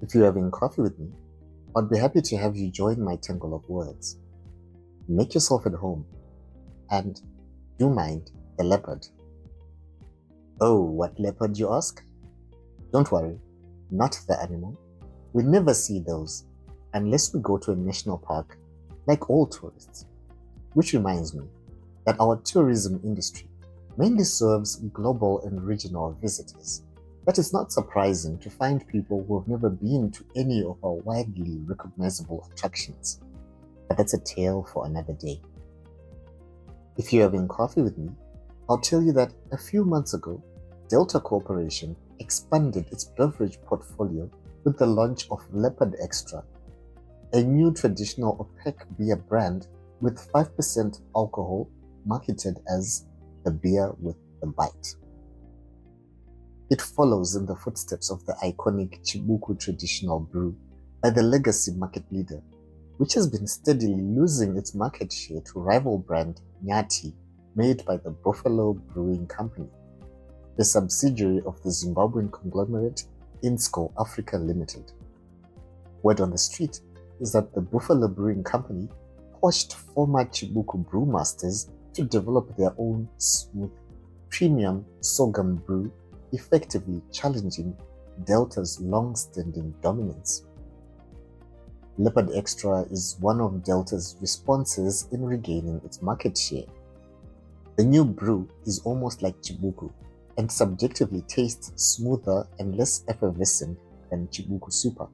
If you're having coffee with me, I'd be happy to have you join my tangle of words. Make yourself at home, and do mind the leopard. Oh, what leopard, you ask? Don't worry, not the animal. We never see those unless we go to a national park, like all tourists. Which reminds me that our tourism industry mainly serves global and regional visitors. But it's not surprising to find people who have never been to any of our widely recognizable attractions. But that's a tale for another day. If you're having coffee with me, I'll tell you that a few months ago, Delta Corporation expanded its beverage portfolio with the launch of Leopard Extra, a new traditional opaque beer brand with 5% alcohol marketed as the beer with the bite. It follows in the footsteps of the iconic Chibuku traditional brew by the legacy market leader, which has been steadily losing its market share to rival brand Nyati, made by the Buffalo Brewing Company, the subsidiary of the Zimbabwean conglomerate Insco Africa Limited. Word on the street is that the Buffalo Brewing Company poached former Chibuku brewmasters to develop their own smooth, premium sorghum brew, effectively challenging Delta's long-standing dominance. Leopard Extra is one of Delta's responses in regaining its market share. The new brew is almost like Chibuku and subjectively tastes smoother and less effervescent than Chibuku Super.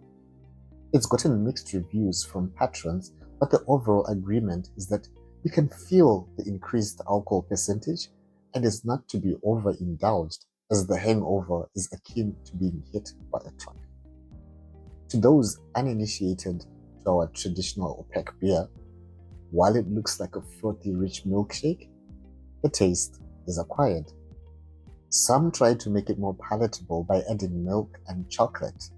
It's gotten mixed reviews from patrons, but the overall agreement is that you can feel the increased alcohol percentage and is not to be overindulged, as the hangover is akin to being hit by a truck. To those uninitiated to our traditional opaque beer, while it looks like a frothy rich milkshake, the taste is acquired. Some try to make it more palatable by adding milk and chocolate,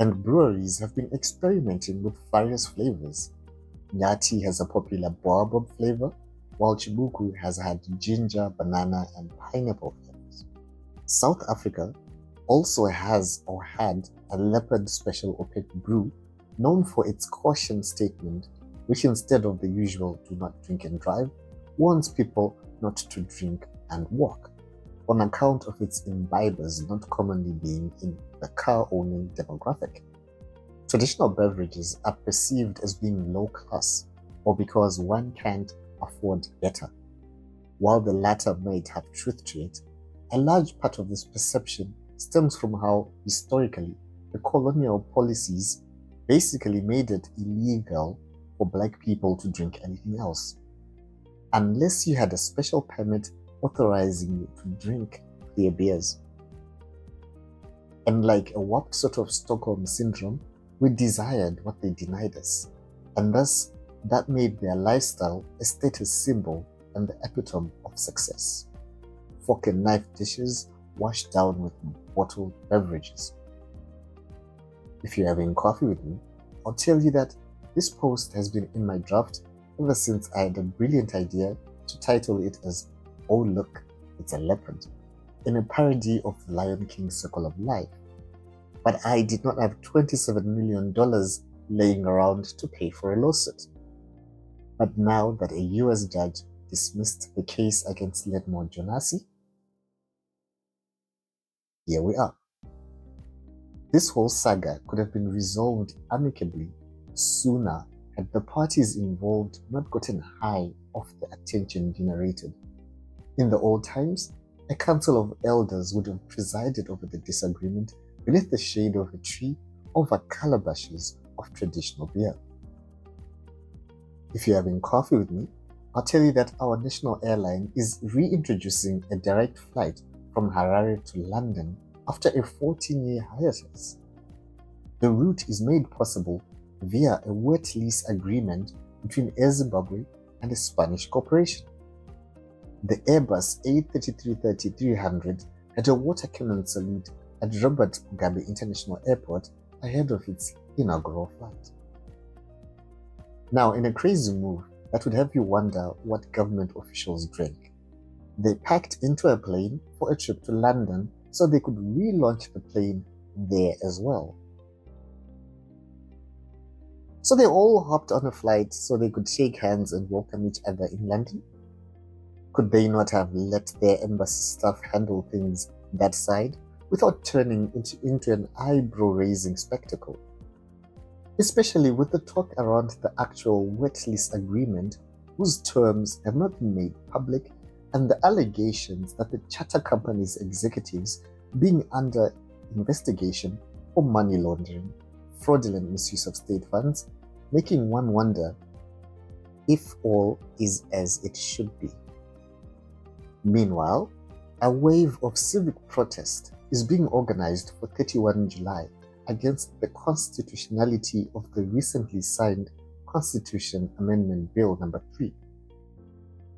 and breweries have been experimenting with various flavors. Nyati has a popular baobab flavor, while Chibuku has had ginger, banana, and pineapple flavors. South Africa also has or had a Leopard Special Opaque brew known for its caution statement, which instead of the usual "do not drink and drive," warns people not to drink and walk, on account of its imbibers not commonly being in the car-owning demographic. Traditional beverages are perceived as being low class, or because one can't afford better. While the latter might have truth to it, a large part of this perception stems from how, historically, the colonial policies basically made it illegal for black people to drink anything else, unless you had a special permit authorizing you to drink clear beers. And like a warped sort of Stockholm syndrome, we desired what they denied us, and thus that made their lifestyle a status symbol and the epitome of success. Fork and knife dishes washed down with bottled beverages. If you're having coffee with me, I'll tell you that this post has been in my draft ever since I had a brilliant idea to title it as "Oh Look, It's a Leopard," in a parody of the Lion King's Circle of Life. But I did not have $27 million laying around to pay for a lawsuit. But now that a US judge dismissed the case against Ledmore Jonasi, here we are. This whole saga could have been resolved amicably sooner had the parties involved not gotten high off the attention generated. In the old times, a council of elders would have presided over the disagreement beneath the shade of a tree over calabashes of traditional beer. If you're having coffee with me, I'll tell you that our national airline is reintroducing a direct flight from Harare to London after a 14-year hiatus. The route is made possible via a wet lease agreement between Air Zimbabwe and a Spanish corporation. The Airbus A330-300 had a water cannon salute at Robert Mugabe International Airport ahead of its inaugural flight. Now, in a crazy move that would have you wonder what government officials drank, they packed into a plane for a trip to London so they could relaunch the plane there as well. So they all hopped on a flight so they could shake hands and welcome each other in London. Could they not have let their embassy staff handle things that side without turning into an eyebrow-raising spectacle? Especially with the talk around the actual wet lease agreement, whose terms have not been made public, and the allegations that the charter company's executives being under investigation for money laundering, fraudulent misuse of state funds, making one wonder if all is as it should be. Meanwhile, a wave of civic protest is being organized for 31 July against the constitutionality of the recently signed Constitution Amendment Bill number 3.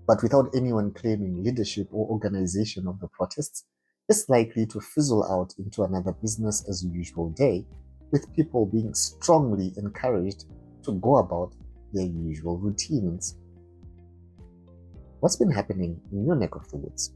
But without anyone claiming leadership or organization of the protests, it's likely to fizzle out into another business as usual day, with people being strongly encouraged to go about their usual routines. What's been happening in your neck of the woods?